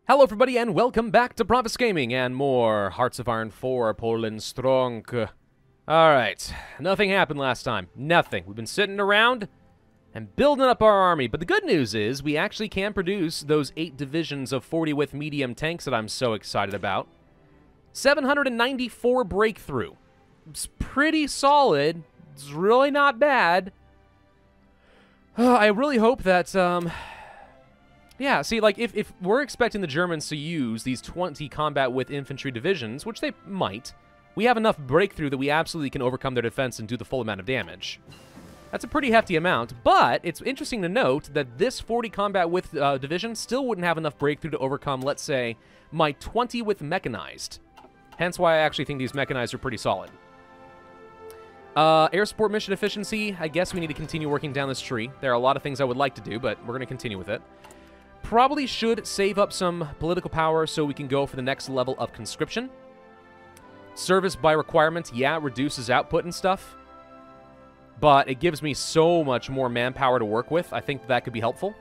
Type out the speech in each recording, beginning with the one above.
Hello everybody and welcome back to Pravus Gaming and more Hearts of Iron 4, Poland Stronk. Alright, nothing happened last time. Nothing. We've been sitting around and building up our army, but the good news is we actually can produce those 8 divisions of 40 with medium tanks that I'm so excited about. 794 breakthrough. It's pretty solid. It's really not bad. I really hope that, yeah, see, like, if we're expecting the Germans to use these 20 combat with infantry divisions, which they might, we have enough breakthrough that we absolutely can overcome their defense and do the full amount of damage. That's a pretty hefty amount, but it's interesting to note that this 40 combat with division still wouldn't have enough breakthrough to overcome, let's say, my 20 with mechanized. Hence why I actually think these mechanized are pretty solid. Air support mission efficiency, I guess we need to continue working down this tree. There are a lot of things I would like to do, but we're going to continue with it. Probably should save up some political power so we can go for the next level of conscription. Service by requirement, yeah, reduces output and stuff. But it gives me so much more manpower to work with. I think that could be helpful.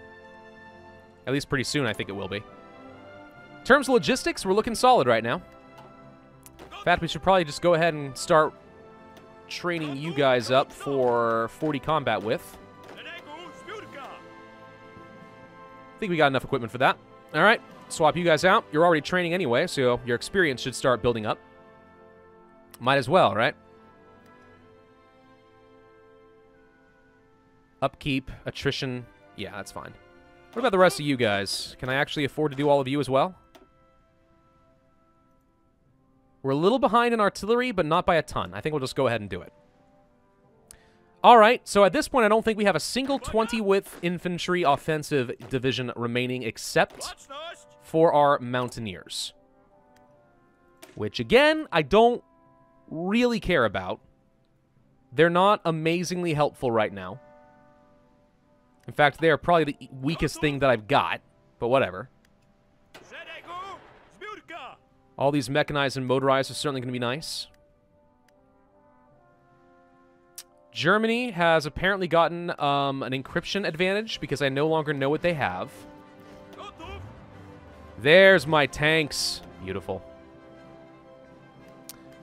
At least pretty soon, I think it will be. In terms of logistics, we're looking solid right now. In fact, we should probably just go ahead and start training you guys up for 40 combat with. I think we got enough equipment for that. All right, swap you guys out. You're already training anyway, so your experience should start building up. Might as well, right? Upkeep, attrition. Yeah, that's fine. What about the rest of you guys? Can I actually afford to do all of you as well? We're a little behind in artillery, but not by a ton. I think we'll just go ahead and do it. All right, so at this point, I don't think we have a single 20 with infantry offensive division remaining except for our mountaineers. Which, again, I don't really care about. They're not amazingly helpful right now. In fact, they are probably the weakest thing that I've got, but whatever. All these mechanized and motorized are certainly going to be nice. Germany has apparently gotten an encryption advantage because I no longer know what they have. There's my tanks. Beautiful.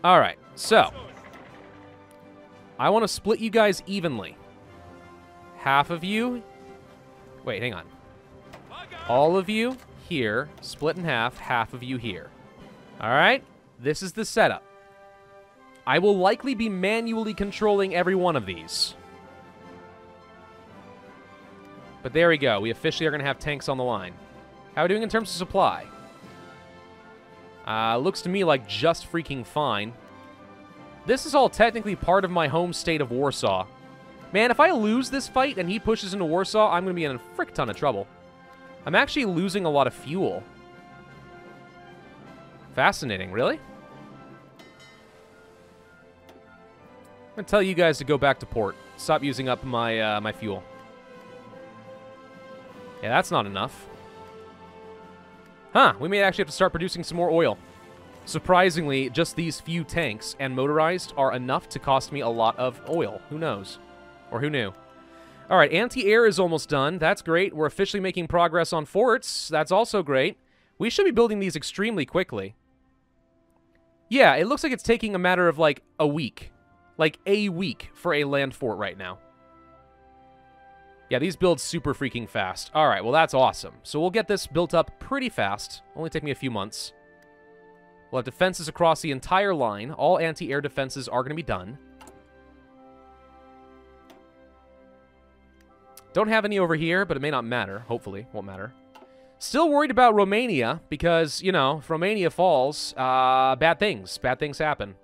All right, so I want to split you guys evenly. Half of you... Wait, hang on. All of you here, split in half, half of you here. All right, this is the setup. I will likely be manually controlling every one of these. But there we go. We officially are going to have tanks on the line. How are we doing in terms of supply? Looks to me like just freaking fine. This is all technically part of my home state of Warsaw. Man, if I lose this fight and he pushes into Warsaw, I'm going to be in a frick ton of trouble. I'm actually losing a lot of fuel. Fascinating, really? I'm going to tell you guys to go back to port. Stop using up my my fuel. Yeah, that's not enough. Huh, we may actually have to start producing some more oil. Surprisingly, just these few tanks and motorized are enough to cost me a lot of oil. Who knows? Or who knew? All right, anti-air is almost done. That's great. We're officially making progress on forts. That's also great. We should be building these extremely quickly. Yeah, it looks like it's taking a matter of, like, a week. Like, a week for a land fort right now. Yeah, these build super freaking fast. All right, well, that's awesome. So we'll get this built up pretty fast. Only take me a few months. We'll have defenses across the entire line. All anti-air defenses are going to be done. Don't have any over here, but it may not matter. Hopefully, won't matter. Still worried about Romania, because, you know, if Romania falls, bad things happen.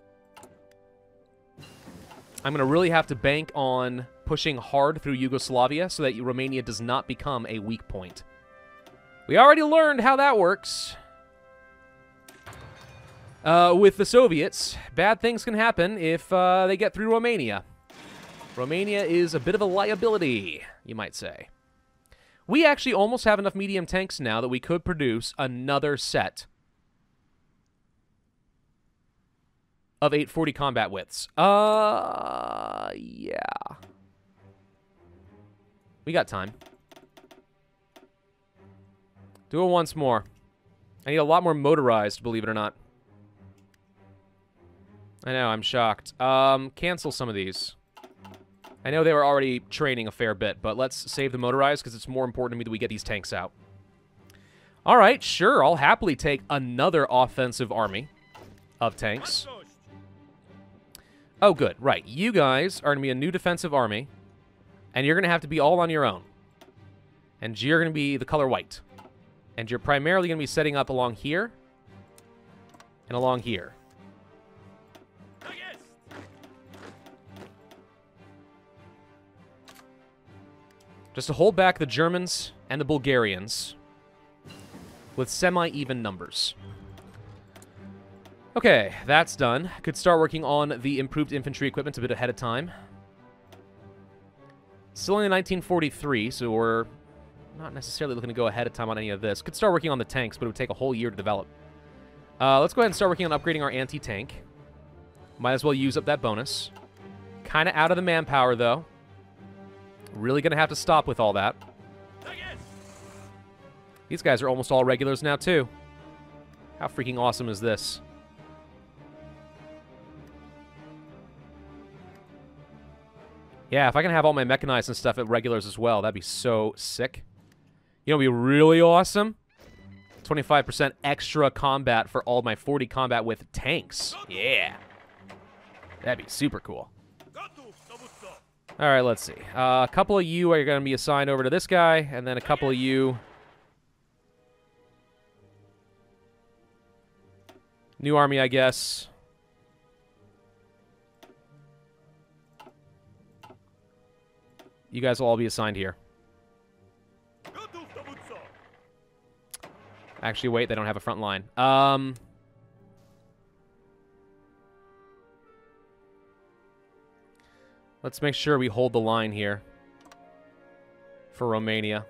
I'm going to really have to bank on pushing hard through Yugoslavia so that Romania does not become a weak point. We already learned how that works. With the Soviets, bad things can happen if they get through Romania. Romania is a bit of a liability, you might say. We actually almost have enough medium tanks now that we could produce another set of 840 combat widths. Yeah. We got time. Do it once more. I need a lot more motorized, believe it or not. I know, I'm shocked. Cancel some of these. I know they were already training a fair bit, but let's save the motorized because it's more important to me that we get these tanks out. All right, sure, I'll happily take another offensive army of tanks. Oh, good, right. You guys are going to be a new defensive army, and you're going to have to be all on your own. And you're going to be the color white. And you're primarily going to be setting up along here and along here. Just to hold back the Germans and the Bulgarians with semi-even numbers. Okay, that's done. Could start working on the improved infantry equipment a bit ahead of time. Still only 1943, so we're not necessarily looking to go ahead of time on any of this. Could start working on the tanks, but it would take a whole year to develop. Let's go ahead and start working on upgrading our anti-tank. Might as well use up that bonus. Kind of out of the manpower, though. Really going to have to stop with all that. These guys are almost all regulars now, too. How freaking awesome is this? Yeah, if I can have all my mechanized and stuff at regulars as well, that'd be so sick. You know, it'd be really awesome. 25% extra combat for all my 40 combat with tanks. Yeah. That'd be super cool. All right, let's see. A couple of you are going to be assigned over to this guy, and then a couple of you... New army, I guess. You guys will all be assigned here. Actually, wait, they don't have a front line. Let's make sure we hold the line here for Romania.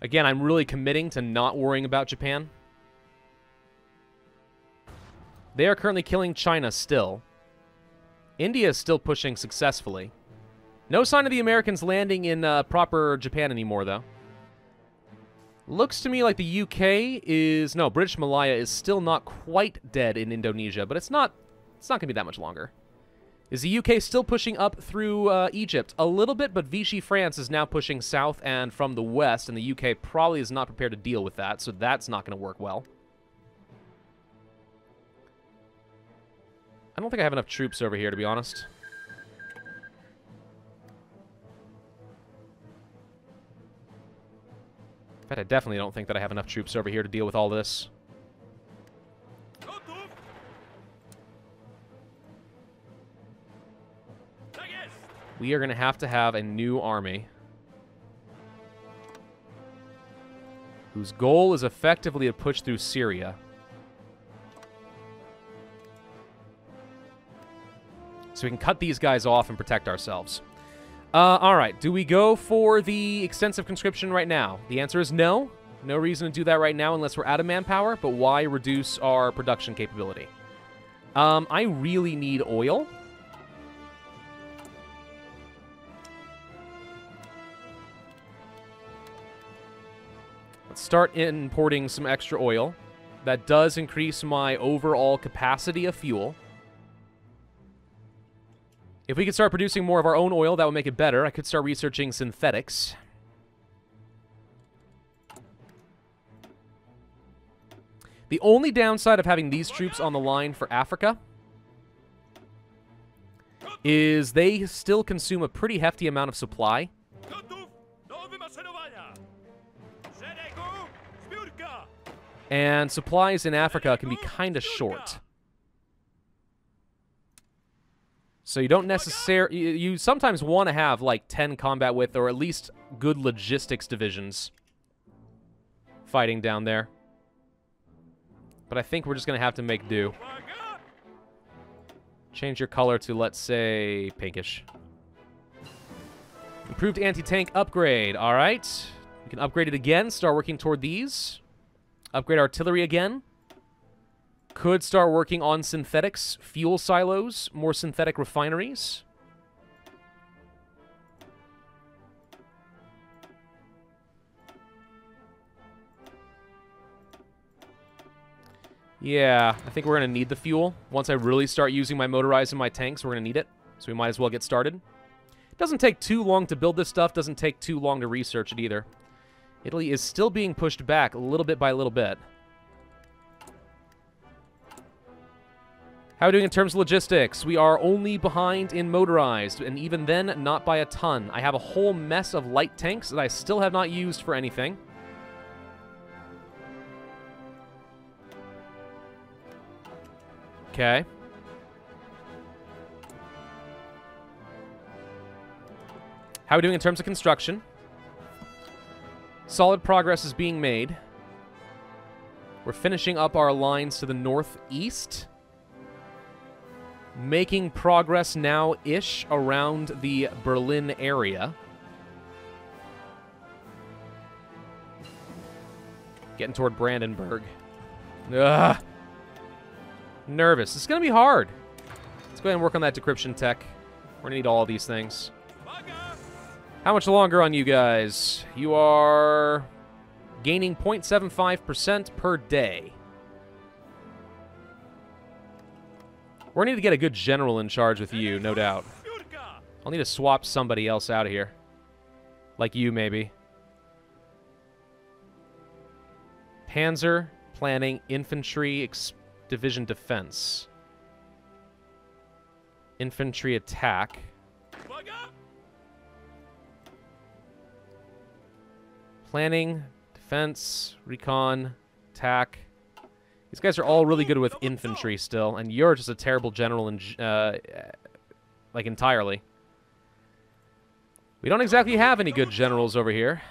Again, I'm really committing to not worrying about Japan. They are currently killing China still. India is still pushing successfully. No sign of the Americans landing in proper Japan anymore, though. Looks to me like the UK is... No, British Malaya is still not quite dead in Indonesia, but it's not going to be that much longer. Is the UK still pushing up through Egypt? A little bit, but Vichy France is now pushing south and from the west, and the UK probably is not prepared to deal with that, so that's not going to work well. I don't think I have enough troops over here, to be honest. In fact, I definitely don't think that I have enough troops over here to deal with all this. We are going to have a new army whose goal is effectively to push through Syria. So we can cut these guys off and protect ourselves. All right, do we go for the extensive conscription right now? The answer is no. No reason to do that right now unless we're out of manpower, but why reduce our production capability? I really need oil. Let's start importing some extra oil. That does increase my overall capacity of fuel. If we could start producing more of our own oil, that would make it better. I could start researching synthetics. The only downside of having these troops on the line for Africa is they still consume a pretty hefty amount of supply. And supplies in Africa can be kind of short. So you don't necessarily... You sometimes want to have, like, 10 combat with, or at least good logistics divisions fighting down there. But I think we're just going to have to make do. Change your color to, let's say, pinkish. Improved anti-tank upgrade. All right. We can upgrade it again. Start working toward these. Upgrade artillery again. Could start working on synthetics, fuel silos, more synthetic refineries. Yeah, I think we're going to need the fuel. Once I really start using my motorized in my tanks, we're going to need it. So we might as well get started. It doesn't take too long to build this stuff. Doesn't take too long to research it either. Italy is still being pushed back a little bit by little bit. How are we doing in terms of logistics? We are only behind in motorized, and even then, not by a ton. I have a whole mess of light tanks that I still have not used for anything. Okay. How are we doing in terms of construction? Solid progress is being made. We're finishing up our lines to the northeast. Making progress now-ish around the Berlin area. Getting toward Brandenburg. Ugh. Nervous. It's going to be hard. Let's go ahead and work on that decryption tech. We're going to need all of these things. How much longer on you guys? You are gaining 0.75% per day. We're going to need to get a good general in charge with you, no doubt. I'll need to swap somebody else out of here. Like you, maybe. Panzer, planning, infantry, division defense. Infantry attack. Planning, defense, recon, attack. These guys are all really good with infantry still, and you're just a terrible general, like, entirely. We don't exactly have any good generals over here.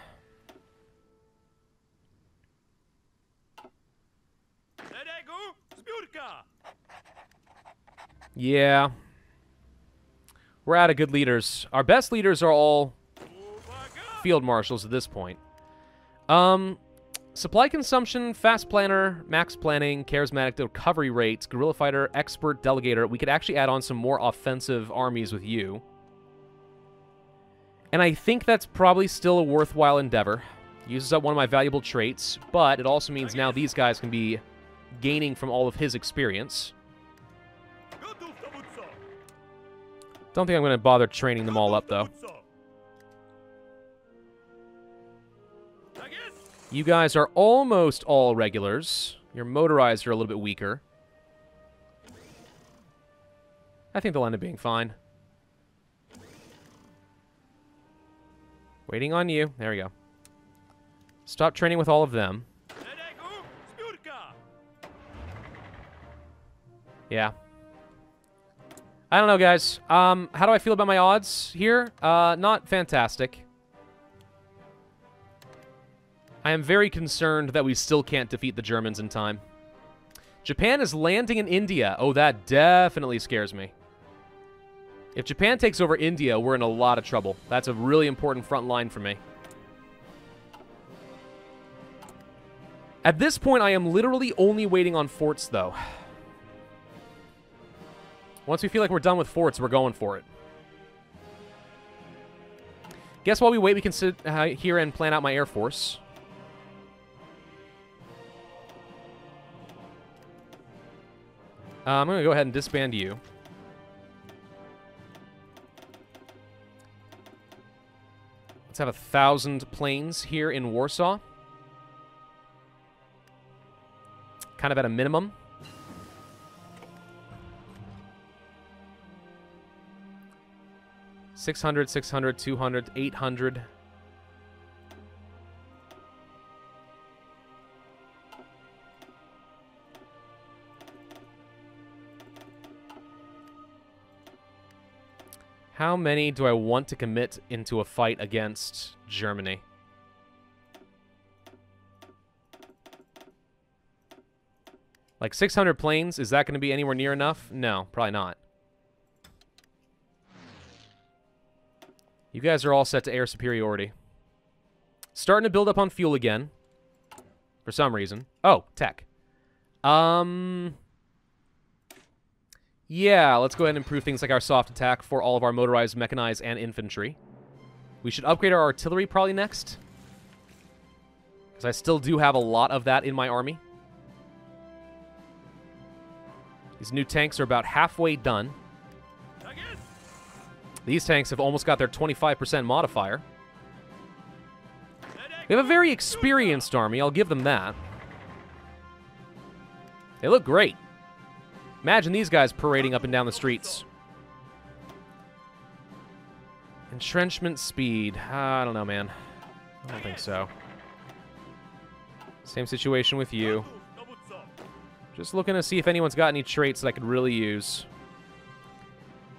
Yeah. We're out of good leaders. Our best leaders are all field marshals at this point. Supply consumption, fast planner, max planning, charismatic recovery rates, guerrilla fighter, expert delegator. We could actually add on some more offensive armies with you. And I think that's probably still a worthwhile endeavor. Uses up one of my valuable traits, but it also means now these guys can be gaining from all of his experience. Don't think I'm going to bother training them all up, though. You guys are almost all regulars. Your motorized are a little bit weaker. I think they'll end up being fine. Waiting on you. There we go. Stop training with all of them. Yeah. I don't know, guys. How do I feel about my odds here? Not fantastic. I am very concerned that we still can't defeat the Germans in time. Japan is landing in India. Oh, that definitely scares me. If Japan takes over India, we're in a lot of trouble. That's a really important front line for me. At this point, I am literally only waiting on forts, though. Once we feel like we're done with forts, we're going for it. Guess while we wait, we can sit here and plan out my Air Force. I'm going to go ahead and disband you. Let's have 1,000 planes here in Warsaw. Kind of at a minimum. $600, $600, $200, $800. How many do I want to commit into a fight against Germany? Like 600 planes, is that going to be anywhere near enough? No, probably not. You guys are all set to air superiority. Starting to build up on fuel again. For some reason. Oh, tech. Yeah, let's go ahead and improve things like our soft attack for all of our motorized, mechanized, and infantry. We should upgrade our artillery probably next. Because I still do have a lot of that in my army. These new tanks are about halfway done. These tanks have almost got their 25% modifier. We have a very experienced army, I'll give them that. They look great. Imagine these guys parading up and down the streets. Entrenchment speed. I don't know, man. I don't think so. Same situation with you. Just looking to see if anyone's got any traits that I could really use.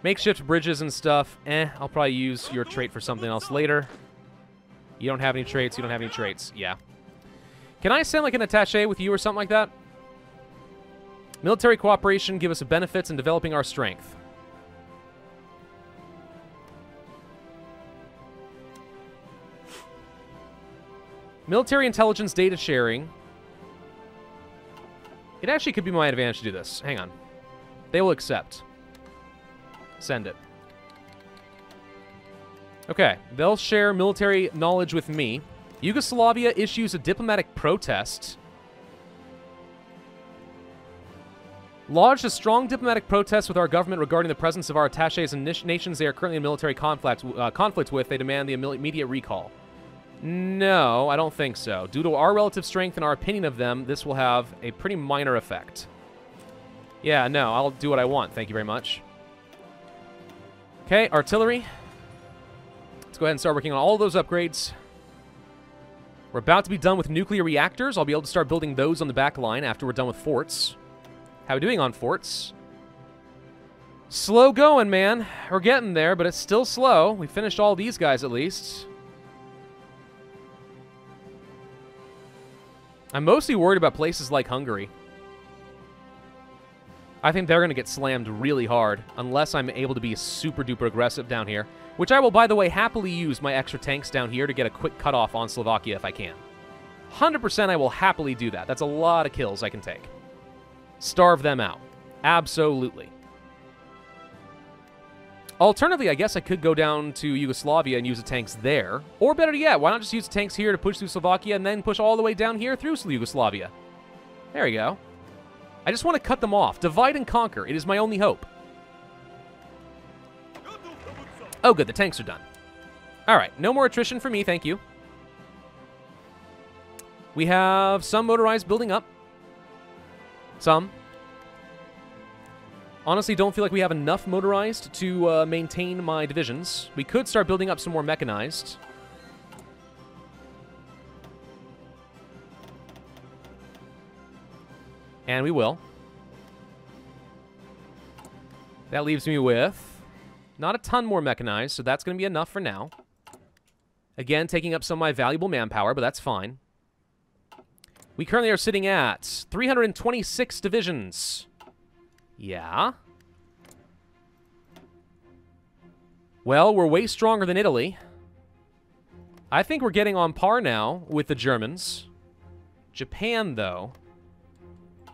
Makeshift bridges and stuff. I'll probably use your trait for something else later. You don't have any traits. You don't have any traits. Yeah. Can I send like an attaché with you or something like that? Military cooperation give us benefits in developing our strength. Military intelligence data sharing. It actually could be my advantage to do this. Hang on. They will accept. Send it. Okay. They'll share military knowledge with me. Yugoslavia issues a diplomatic protest. Lodged a strong diplomatic protest with our government regarding the presence of our attachés in nations they are currently in military conflict with. They demand the immediate recall. No, I don't think so. Due to our relative strength and our opinion of them, this will have a pretty minor effect. Yeah, no, I'll do what I want. Thank you very much. Okay, artillery. Let's go ahead and start working on all those upgrades. We're about to be done with nuclear reactors. I'll be able to start building those on the back line after we're done with forts. How are we doing on forts? Slow going, man. We're getting there, but it's still slow. We finished all these guys at least. I'm mostly worried about places like Hungary. I think they're going to get slammed really hard unless I'm able to be super duper aggressive down here, which I will, by the way, happily use my extra tanks down here to get a quick cutoff on Slovakia if I can. 100% I will happily do that. That's a lot of kills I can take. Starve them out. Absolutely. Alternatively, I guess I could go down to Yugoslavia and use the tanks there. Or better yet, why not just use the tanks here to push through Slovakia and then push all the way down here through Yugoslavia? There we go. I just want to cut them off. Divide and conquer. It is my only hope. Oh, good. The tanks are done. All right. No more attrition for me. Thank you. We have some motorized building up. Some. Honestly, don't feel like we have enough motorized to maintain my divisions. We could start building up some more mechanized. And we will. That leaves me with not a ton more mechanized, so that's going to be enough for now. Again, taking up some of my valuable manpower, but that's fine. We currently are sitting at 326 divisions. Yeah. Well, we're way stronger than Italy. I think we're getting on par now with the Germans. Japan, though.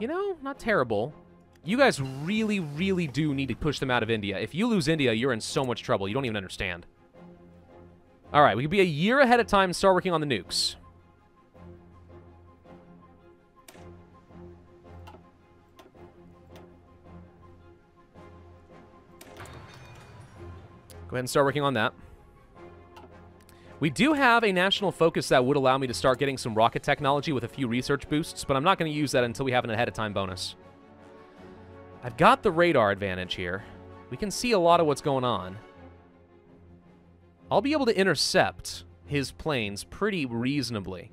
You know, not terrible. You guys really, really do need to push them out of India. If you lose India, you're in so much trouble. You don't even understand. All right, we could be a year ahead of time and start working on the nukes. Go ahead and start working on that. We do have a national focus that would allow me to start getting some rocket technology with a few research boosts, but I'm not going to use that until we have an ahead-of-time bonus. I've got the radar advantage here. We can see a lot of what's going on. I'll be able to intercept his planes pretty reasonably.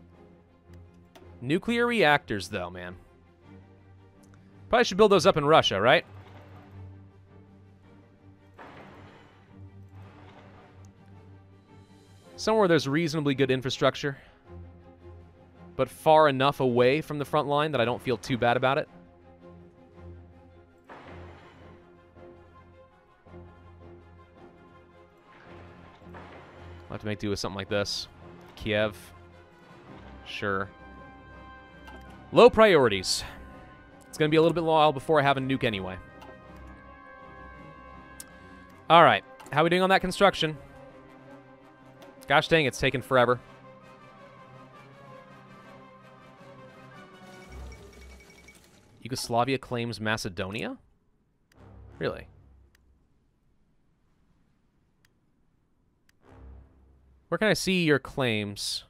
Nuclear reactors, though, man. Probably should build those up in Russia, right? Somewhere there's reasonably good infrastructure, but far enough away from the front line that I don't feel too bad about it. I'll have to make do with something like this. Kiev. Sure. Low priorities. It's going to be a little bit while before I have a nuke anyway. All right. How are we doing on that construction? Gosh dang, it's taken forever. Yugoslavia claims Macedonia? Really? Where can I see your claims?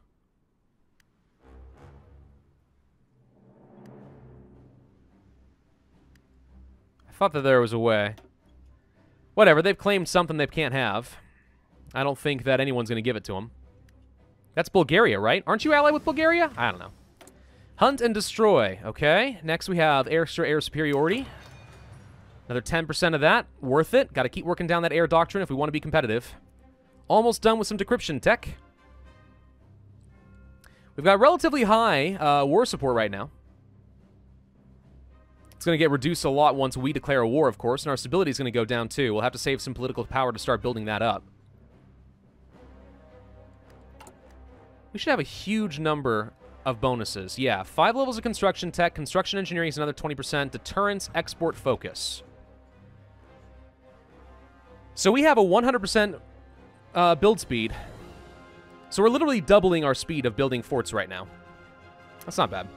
I thought that there was a way. Whatever, they've claimed something they can't have. I don't think that anyone's going to give it to them. That's Bulgaria, right? Aren't you allied with Bulgaria? I don't know. Hunt and destroy. Okay. Next we have extra air superiority. Another 10% of that. Worth it. Got to keep working down that air doctrine if we want to be competitive. Almost done with some decryption tech. We've got relatively high war support right now. It's going to get reduced a lot once we declare a war, of course, and our stability is going to go down too. We'll have to save some political power to start building that up. We should have a huge number of bonuses. Yeah, 5 levels of construction tech. Construction engineering is another 20%. Deterrence, export, focus. So we have a 100% build speed. So we're literally doubling our speed of building forts right now. That's not bad.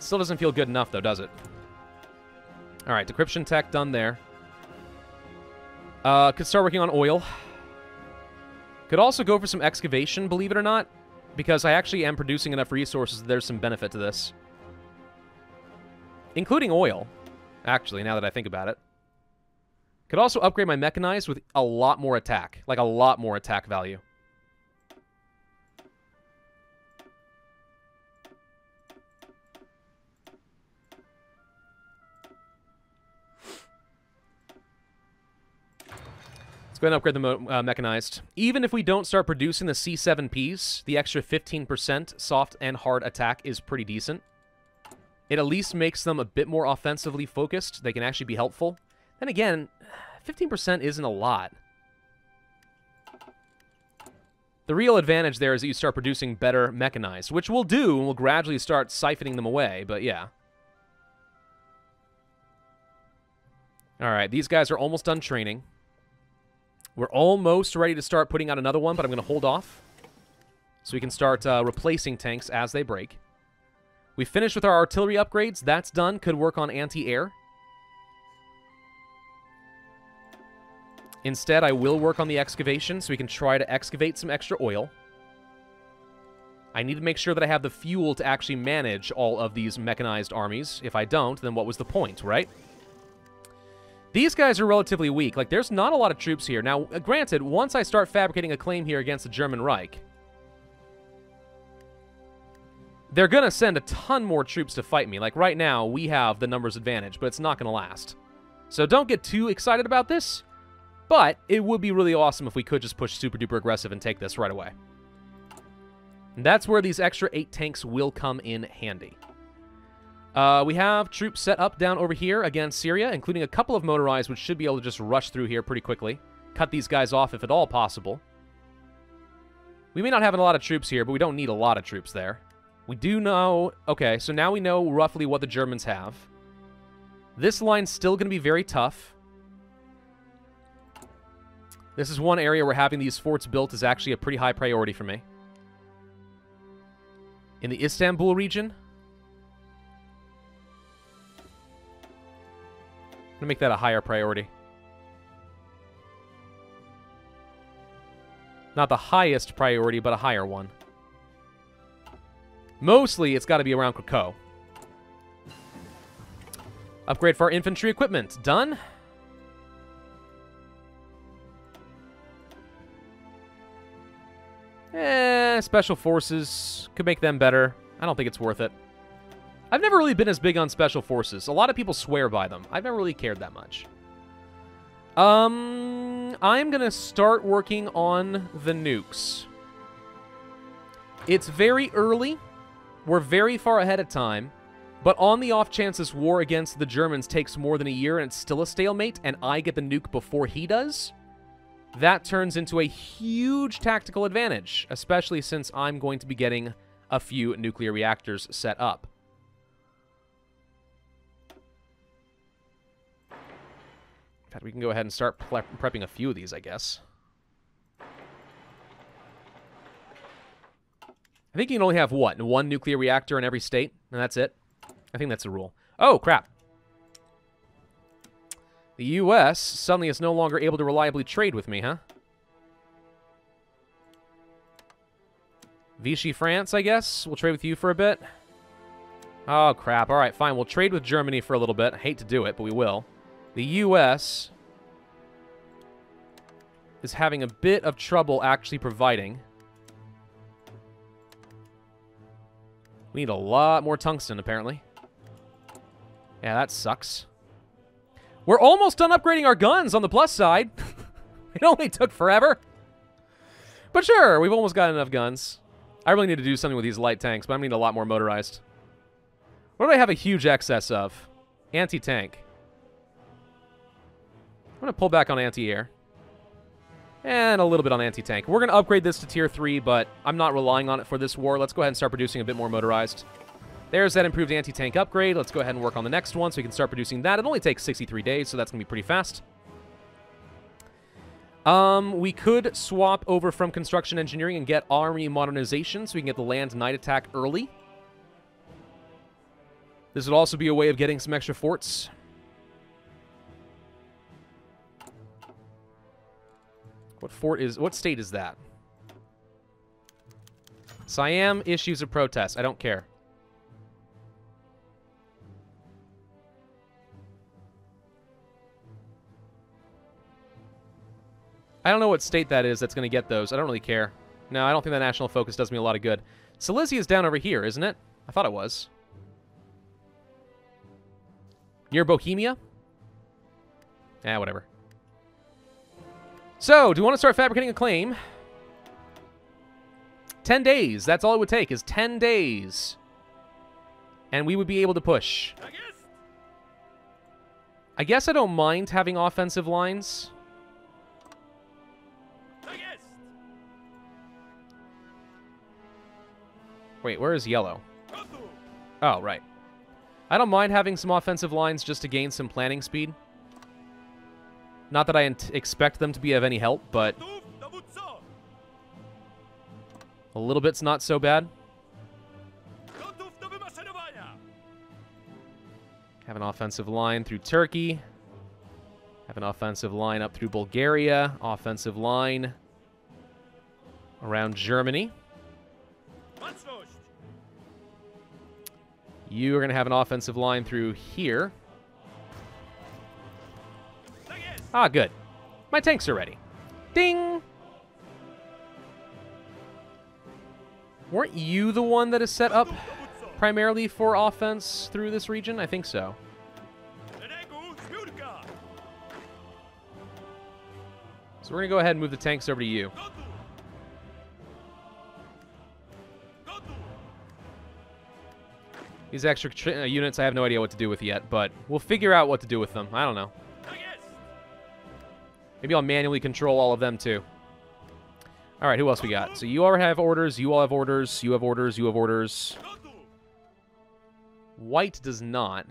Still doesn't feel good enough, though, does it? All right, decryption tech done there. Could start working on oil. Could also go for some excavation, believe it or not, because I actually am producing enough resources that there's some benefit to this. Including oil, actually, now that I think about it. Could also upgrade my mechanized with a lot more attack. Like, a lot more attack value. Go ahead and upgrade the mechanized. Even if we don't start producing the C7Ps, the extra 15% soft and hard attack is pretty decent. It at least makes them a bit more offensively focused. They can actually be helpful. Then again, 15% isn't a lot. The real advantage there is that you start producing better mechanized, which we'll do, and we'll gradually start siphoning them away, but yeah. Alright, these guys are almost done training. We're almost ready to start putting out another one, but I'm going to hold off so we can start replacing tanks as they break. We finished with our artillery upgrades. That's done. Could work on anti-air. Instead, I will work on the excavation so we can try to excavate some extra oil. I need to make sure that I have the fuel to actually manage all of these mechanized armies. If I don't, then what was the point, right? These guys are relatively weak. Like, there's not a lot of troops here. Now, granted, once I start fabricating a claim here against the German Reich, they're going to send a ton more troops to fight me. Like, right now, we have the numbers advantage, but it's not going to last. So don't get too excited about this, but it would be really awesome if we could just push super duper aggressive and take this right away. And that's where these extra 8 tanks will come in handy. We have troops set up down over here against Syria, including a couple of motorized, which should be able to just rush through here pretty quickly. Cut these guys off if at all possible. We may not have a lot of troops here, but we don't need a lot of troops there. We do know... Okay, so now we know roughly what the Germans have. This line's still going to be very tough. This is one area where having these forts built is actually a pretty high priority for me. In the Istanbul region... I'm going to make that a higher priority. Not the highest priority, but a higher one. Mostly, it's got to be around Krakow. Upgrade for our infantry equipment. Done. Special forces. Could make them better. I don't think it's worth it. I've never really been as big on special forces. A lot of people swear by them. I've never really cared that much. I'm going to start working on the nukes. It's very early. We're very far ahead of time. But on the off chance this war against the Germans takes more than a year and it's still a stalemate and I get the nuke before he does, that turns into a huge tactical advantage, especially since I'm going to be getting a few nuclear reactors set up. In fact, we can go ahead and start prepping a few of these, I guess. I think you can only have, what, one nuclear reactor in every state? And that's it? I think that's the rule. Oh, crap. The U.S. suddenly is no longer able to reliably trade with me, huh? Vichy France, I guess. We'll trade with you for a bit. Oh, crap. All right, fine. We'll trade with Germany for a little bit. I hate to do it, but we will. The U.S. is having a bit of trouble actually providing. We need a lot more tungsten, apparently. Yeah, that sucks. We're almost done upgrading our guns on the plus side. It only took forever. But sure, we've almost got enough guns. I really need to do something with these light tanks, but I need a lot more motorized. What do I have a huge excess of? Anti-tank. I'm going to pull back on anti-air. And a little bit on anti-tank. We're going to upgrade this to tier 3, but I'm not relying on it for this war. Let's go ahead and start producing a bit more motorized. There's that improved anti-tank upgrade. Let's go ahead and work on the next one so we can start producing that. It only takes 63 days, so that's going to be pretty fast. We could swap over from construction engineering and get army modernization so we can get the land night attack early. This would also be a way of getting some extra forts. What state is that? Siam issues a protest. I don't care. I don't know what state that is that's going to get those. I don't really care. No, I don't think that national focus does me a lot of good. Silesia is down over here, isn't it? I thought it was. Near Bohemia? Whatever. So, do you want to start fabricating a claim? 10 days. That's all it would take, is 10 days. And we would be able to push. I guess I don't mind having offensive lines. Wait, where is yellow? Oh, right. I don't mind having some offensive lines just to gain some planning speed. Not that I expect them to be of any help, but a little bit's not so bad. Have an offensive line through Turkey. Have an offensive line up through Bulgaria. Offensive line around Germany. You are going to have an offensive line through here. Ah, good. My tanks are ready. Ding! Weren't you the one that is set up primarily for offense through this region? I think so. So we're going to go ahead and move the tanks over to you. These extra units, I have no idea what to do with yet, but we'll figure out what to do with them. I don't know. Maybe I'll manually control all of them, too. All right, who else we got? So you all have orders, you all have orders, you have orders, you have orders. White does not.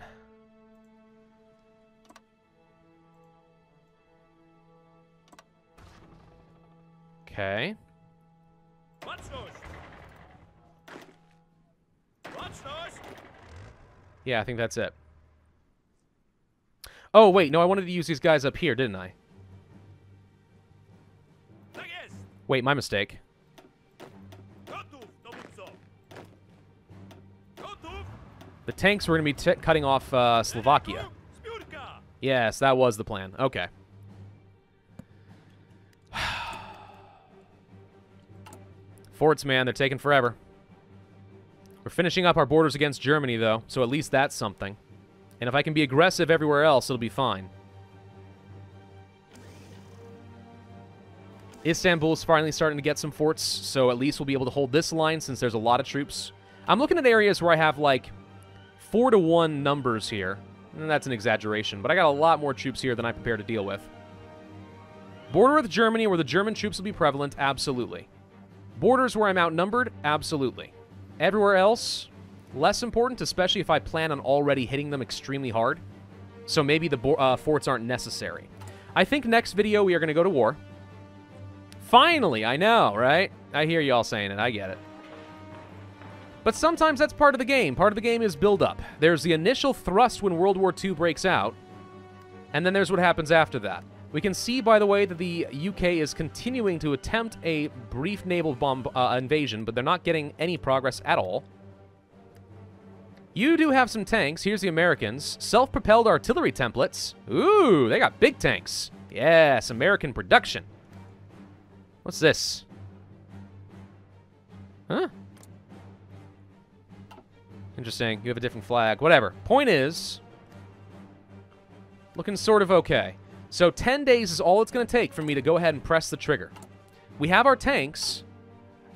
Okay. Yeah, I think that's it. Oh, wait, no, I wanted to use these guys up here, didn't I? Wait, my mistake. The tanks were going to be cutting off Slovakia. Yes, that was the plan. Okay. Forts, man, they're taking forever. We're finishing up our borders against Germany, though, so at least that's something. And if I can be aggressive everywhere else, it'll be fine. Istanbul's finally starting to get some forts, so at least we'll be able to hold this line since there's a lot of troops. I'm looking at areas where I have, like, 4-to-1 numbers here. And that's an exaggeration, but I got a lot more troops here than I'm prepared to deal with. Border with Germany, where the German troops will be prevalent, absolutely. Borders where I'm outnumbered, absolutely. Everywhere else, less important, especially if I plan on already hitting them extremely hard. So maybe the forts aren't necessary. I think next video we are going to go to war. Finally, I know, right? I hear y'all saying it. I get it. But sometimes that's part of the game. Part of the game is build up. There's the initial thrust when World War II breaks out. And then there's what happens after that. We can see, by the way, that the UK is continuing to attempt a brief naval bomb invasion, but they're not getting any progress at all. You do have some tanks. Here's the Americans. Self-propelled artillery templates. Ooh, they got big tanks. Yes, American production. What's this? Huh? Interesting. You have a different flag. Whatever. Point is, looking sort of okay. So 10 days is all it's going to take for me to go ahead and press the trigger. We have our tanks.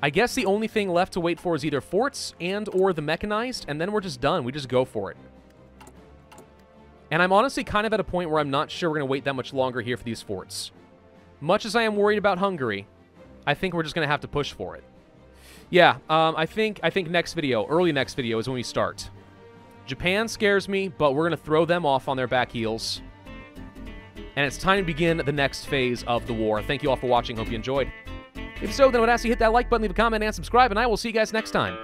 I guess the only thing left to wait for is either forts and or the mechanized, and then we're just done. We just go for it. And I'm honestly kind of at a point where I'm not sure we're going to wait that much longer here for these forts. Much as I am worried about Hungary, I think we're just going to have to push for it. Yeah, I think next video, early next video, is when we start. Japan scares me, but we're going to throw them off on their back heels. And it's time to begin the next phase of the war. Thank you all for watching. Hope you enjoyed. If so, then I would ask you to hit that like button, leave a comment, and subscribe, and I will see you guys next time.